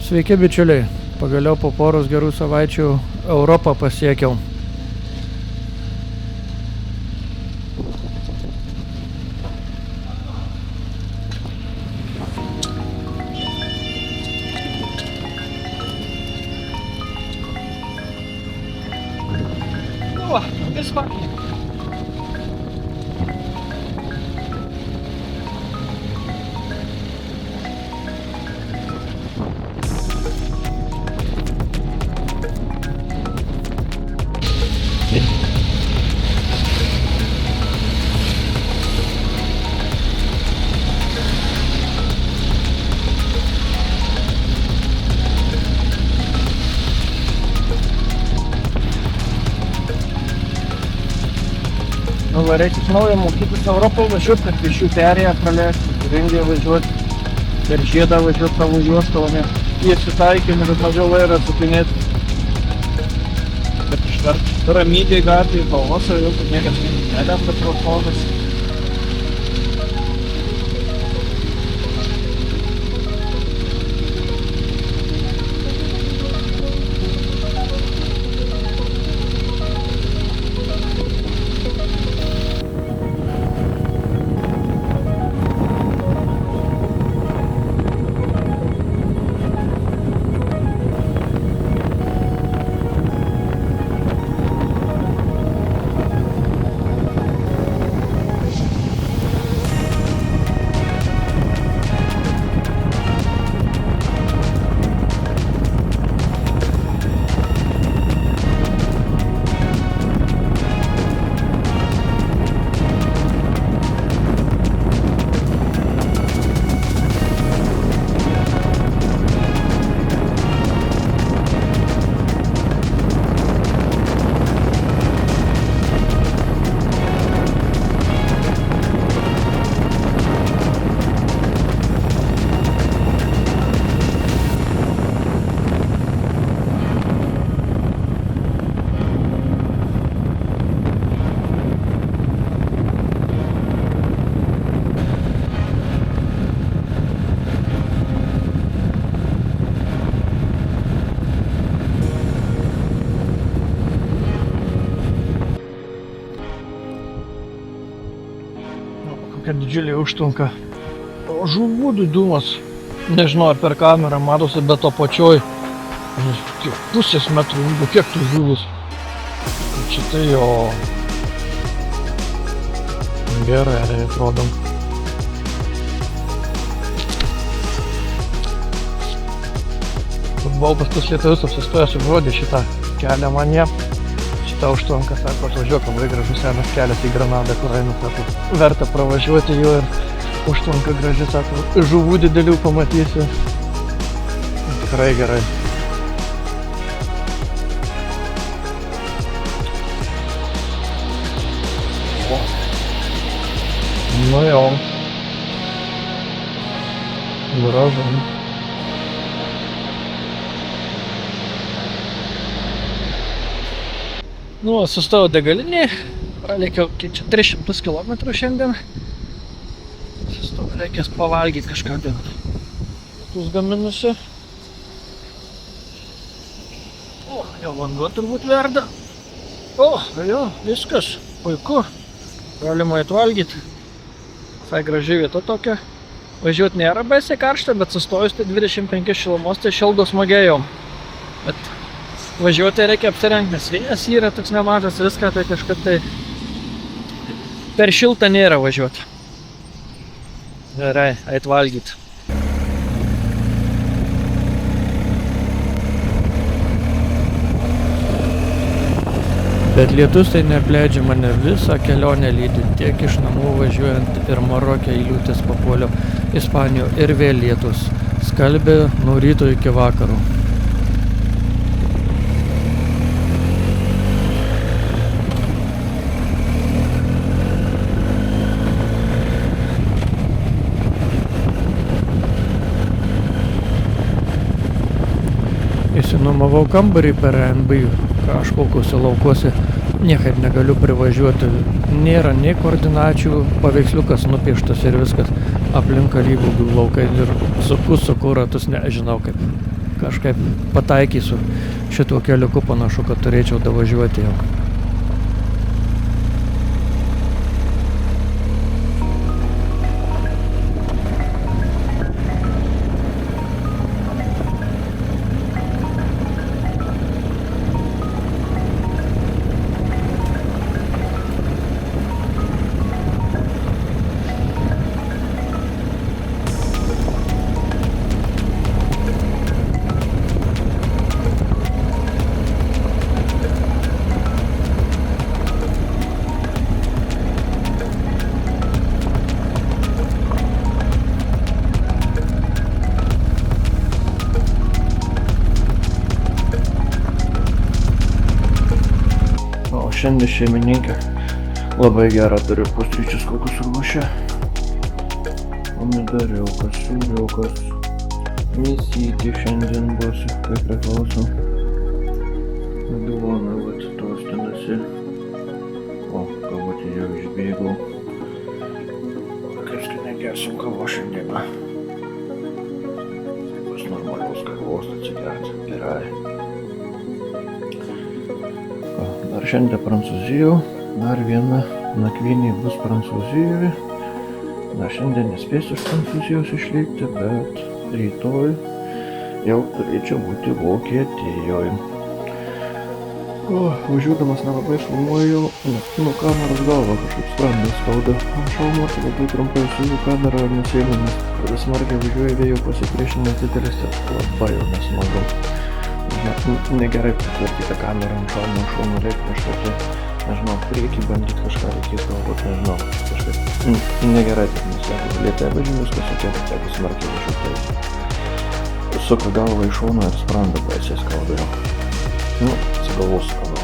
Sveiki bičiuliai, pagaliau po poros gerų savaičių Europą pasiekiau. Reikia naują mokytis Europą važiuoti, per Pėsčiųjų perėją praleisti, Vengriją važiuoti, per Žiedą važiuoti savo juostą, o ne tiesiu taikymą, kad mažiau vairą supinėti. Bet iškart ramybėj gatvėj, balvose jau, kad niekas nedemta pro žmogus. Kad didžiulė užtrunka. Žuvų didumas, nežinau ar per kamerą matosi, bet to pačioj pusės metrų ilgio, kiek tų žuvus. Čia tai jo gerai atrodom. Buvau paskus lietuvius apsistojęs užrodė šitą kelią man jie. Šitą užtrunką, sako, atvažiuokam, labai gražus senas kelias į Granadą, kur eina, sako, verta pravažiuoti juo ir užtrunka graži, sako, žuvų didelių pamatysi. Tikrai gerai. Nu jau. Gražu. Nu, sustojau degalinį, pralėkiau čia 300 km šiandien. Sustojau, reikės pavalgyti kažką dėl tus gaminusi. O, jau vanduo turbūt verda. O, jo, viskas, puiku. Galima atvalgyti. Visai graži vieta tokia. Važiuoti nėra baisiai karšta, bet sustojus tai 25 šilumos, tai šildo smagiai jau. Bet važiuoti reikia apsirengti, nes vėjas yra toks nemažas, viską tai kažkaip tai per šiltą nėra važiuoti. Gerai, eit valgyti. Bet lietus tai neapleidžia mane, visą kelionę lydi, tiek iš namų važiuojant ir Maroke į liūtis papuoliau, Ispanijoje ir vėl lietus. Skalbė nuo ryto iki vakaro. Išsinuomavau kambarį per Airbnb kažkokiuose laukuose, niekaip negaliu privažiuoti, nėra nei koordinačių, paveiksliukas nupieštas ir viskas, aplinka lygugių laukai ir suku ratus, nežinau kaip kažkaip pataikysiu šituo keliuku, panašu, kad turėčiau davažiuoti jau. Šiandien šeimininkė labai gerą turiu pusryčius kokius ruošia. Pomidoriukas, sūriukas, mėsytė šiandien bus, kaip priklauso. Duona, vat, tostinasi. O, kavutė jau išbėgau. Kaip skinėgėsim kavos šiandieną. Bus normalios kavos atsigerti. Gerai. Dar šiandien Prancūzijoje, dar viena nakvynė bus Prancūzijoje. Dar šiandien nespėsiu iš Prancūzijos išlėkti, bet rytoj jau turėčiau būti Vokietijoje. Važiuodamas nelabai filmuoju, nuo kameros galva kažkaip sprandas skauda. Šalmo, labai trumpai su kamera nesėliu, nes kada smarkiai važiuoja vėjo pasipriešinimas didelis, labai jau nesmagu. Negerai pritvarkyta kamera ant šalmo reikia kažką, nežinau, priekį bandyti kažką reikės galvot, nežinau, kažkaip negerai taip nesėliu. Lėtai važiuoju, viskas sutėti, tegu smarkiai važiuoju. Suka galvą į šoną ir sprandą baisiai skauda jau. Atsigalvosiu ką daryti.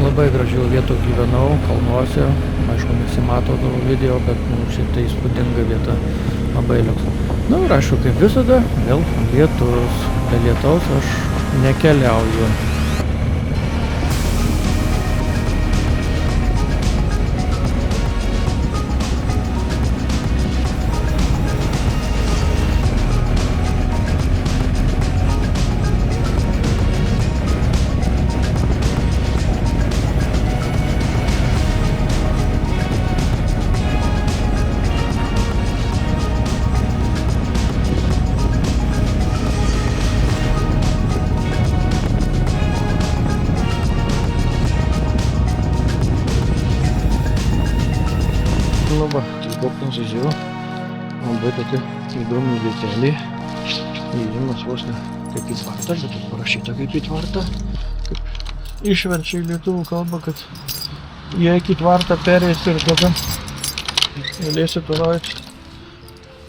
Labai gražių vietų gyvenau, kalnuose, aišku, nesimato tavo video, bet šiaip tai įspūdinga vieta, labai liuks. Ir aišku, kaip visada, vėl lietus. Be lietaus aš nekeliauju. Prancūzijoje labai tokia įdomi vietelė. Įėjimas vos ne kaip į tvartą, bet parašyta kaip į tvartą. Kaip išverčia į lietuvių kalbą, kad jei į tvartą pereisi ir tada galėsi turaujti.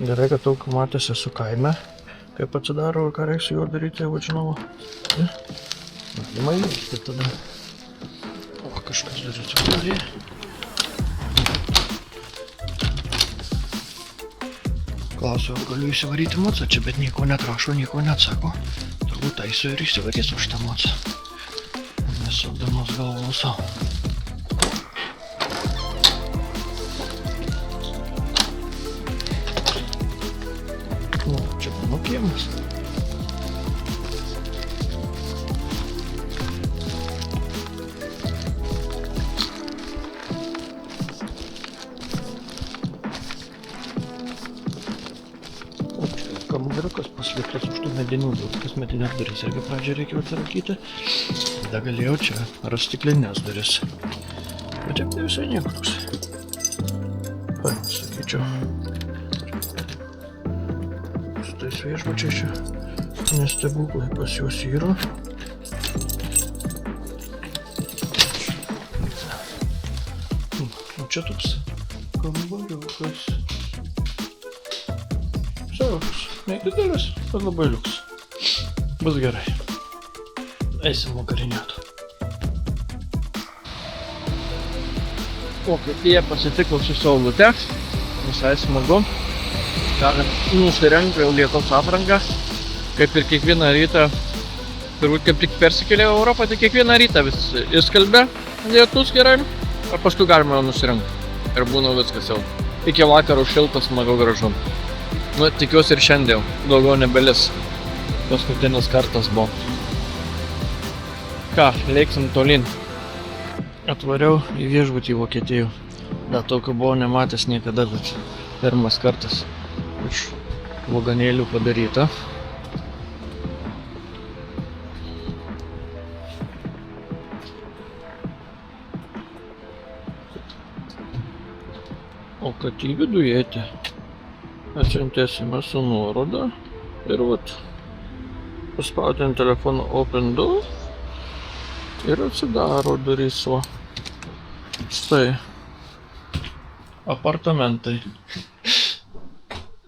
Gerai, kad daug matęs esu kaime, kaip atsidaro ir ką reiks su juo daryti, jau žinoma. Galima įveikti tada. O, kažkas dar atsidarė. Klausiu, ar galiu įsivaryti mocą čia, bet nieko netrašo, nieko neatsako. Turbūt taisiu ir įsivarysiu šitą mocą. Nesukdamas galvą savo. Čia mano kiemas. Kamuriukas paslėptas už tų medinių durų. Tas medinės duris irgi pradžią reikėjo atsirakyti. Tada galėjau čia rasti stiklinės duris. Bet čia tai visai nieko toks. Sakyčiau. Su tais viešbučiais čia nestebuklai pas juos yra. O čia toks kambariukas. Savas. Nedidelis, bet labai liuks. Bus gerai. Eisim vakariniuoti. Vokietiją pasitikau su saulute. Visai smagu. Galim nusirengti jau lietaus aprangą. Kaip ir kiekvieną rytą, turbūt kaip tik persikėlė į Europą, tai kiekvieną rytą vis įskalbia lietus gerai, o paskui galima jau nusirengti. Ir būna viskas jau. Iki vakaro šiltas, smagu, gražu. Nu, tikiuosi ir šiandien daugiau nebelis. Paskutinis kartas buvo. Ką, leiksim tolyn. Atvariau į viešbutį Vokietijų. Dar tokio buvau nematęs niekada, bet pirmas kartas iš vagonėlių padaryta. O kad į vidų įeiti, atsiuntėsime su nuoroda ir vat paspaudėm telefoną Open Door ir atsidaro durys va. Štai apartamentai.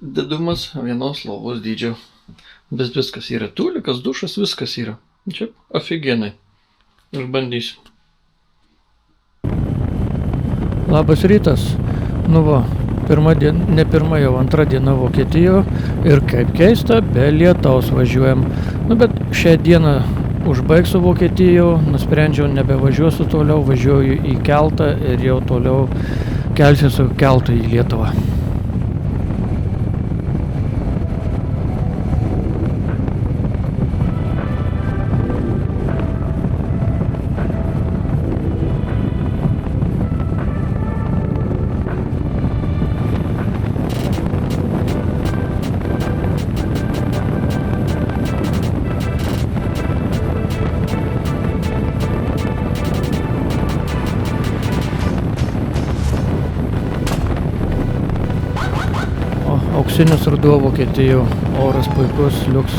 Didumas vienos lovos dydžio. Bet viskas yra. Tulikas, dušas, viskas yra. Čia aфиgenai. Išbandysiu. Labas rytas. Nu va, ne pirma jau antra diena Vokietijoje ir kaip keista, be lietaus važiuojam. Nu bet šią dieną užbaigsiu Vokietijoje, nusprendžiau nebevažiuosiu toliau, važiuoju į keltą ir jau toliau kelsiuosi keltu į Lietuvą. Auksinis ruduo Vokietijoje, oras puikus, liuks.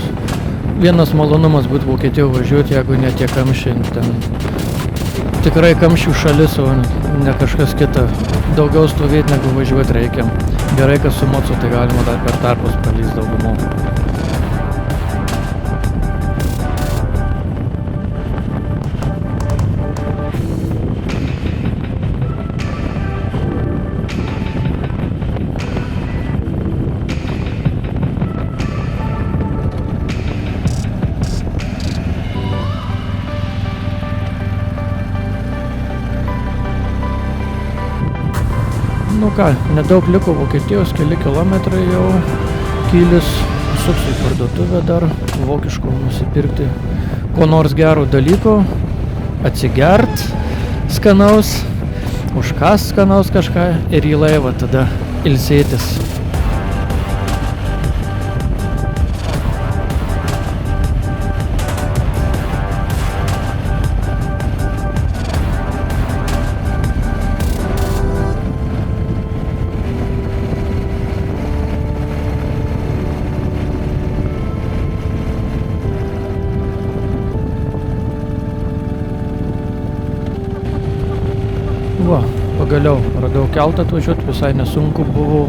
Vienas malonumas būtų Vokietijoje važiuoti, jeigu ne tie kamščiai. Ten tikrai kamščių šalis, o ne kažkas kita. Daugiau stovėti negu važiuoti reikia. Gerai, kad su mocu tai galima dar per tarpus palįsti daugumą. Nu ką, nedaug liko Vokietijos, keli kilometrai jau kylis, suksiu į parduotuvę dar, vokiškų nusipirkti ko nors gero dalyko, atsigert skanaus, užkast skanaus kažką ir į laivą tada ilsėtis. Va, pagaliau radau keltą atvažiuoti, visai nesunku buvo,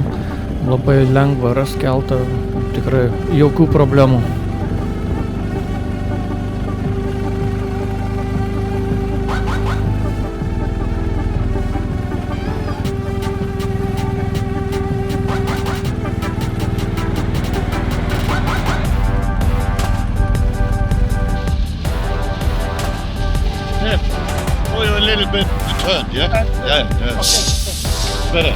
labai lengva rasti keltą, tikrai jokių problemų. A little bit turned, yeah? Yeah. Okay. Better.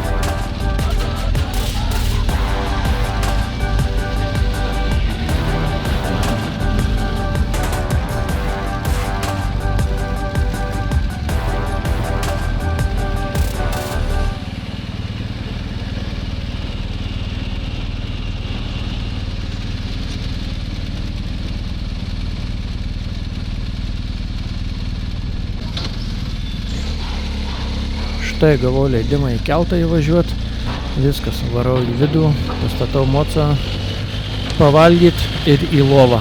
Štai gavau leidimą į keltą įvažiuoti, viskas, varau į vidų, pastatau mocą, pavalgyti ir į lovą.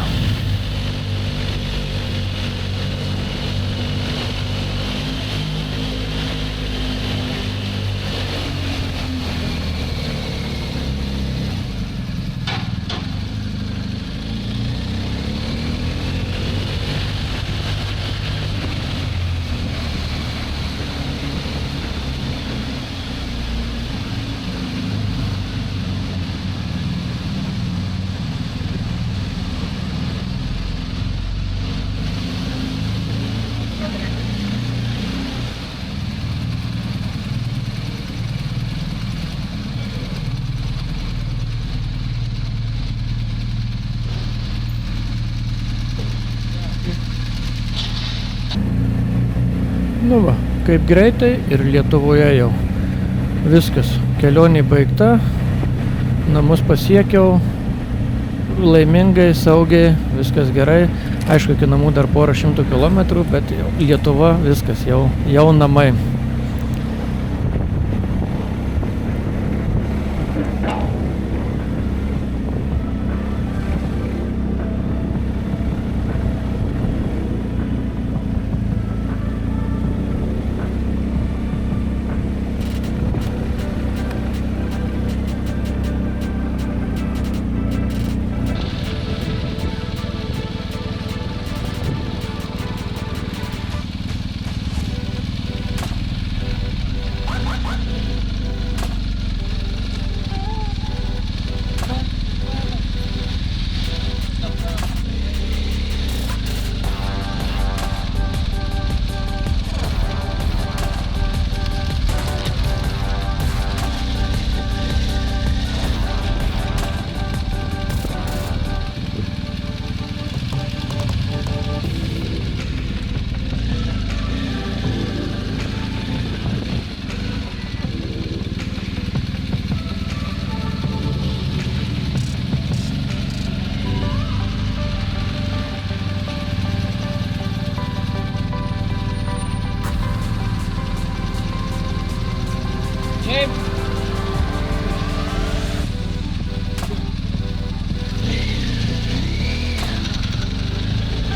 kaip greitai ir Lietuvoje jau. Viskas, kelionė baigta, namus pasiekiau, laimingai, saugiai, viskas gerai. Aišku, iki namų dar porą šimtų kilometrų, bet Lietuva, viskas, jau namai.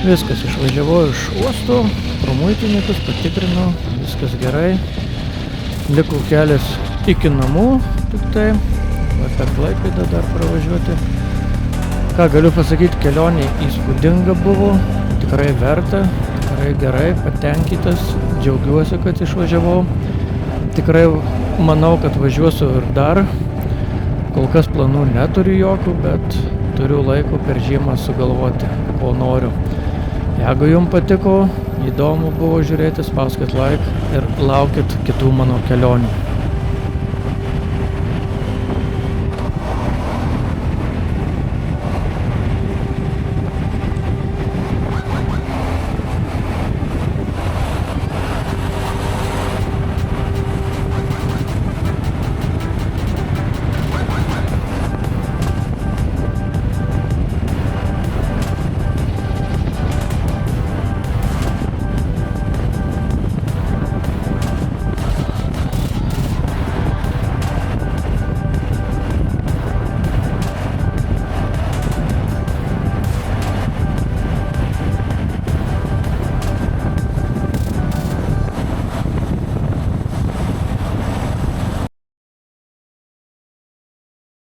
Viskas, išvažiavau iš uosto, pro muitininkus patikrinau, viskas gerai. Liko kelias iki namų, tik tai, per Klaipėdą dar pravažiuoti. Ką galiu pasakyti, kelionė įspūdinga buvo, tikrai verta, tikrai gerai, patenkintas, džiaugiuosi, kad išvažiavau. Tikrai manau, kad važiuosiu ir dar, kol kas planų neturiu jokių, bet turiu laiko per žiemą sugalvoti, ko noriu. Jeigu jums patiko, įdomu buvo žiūrėti, spauskit like ir laukit kitų mano kelionių.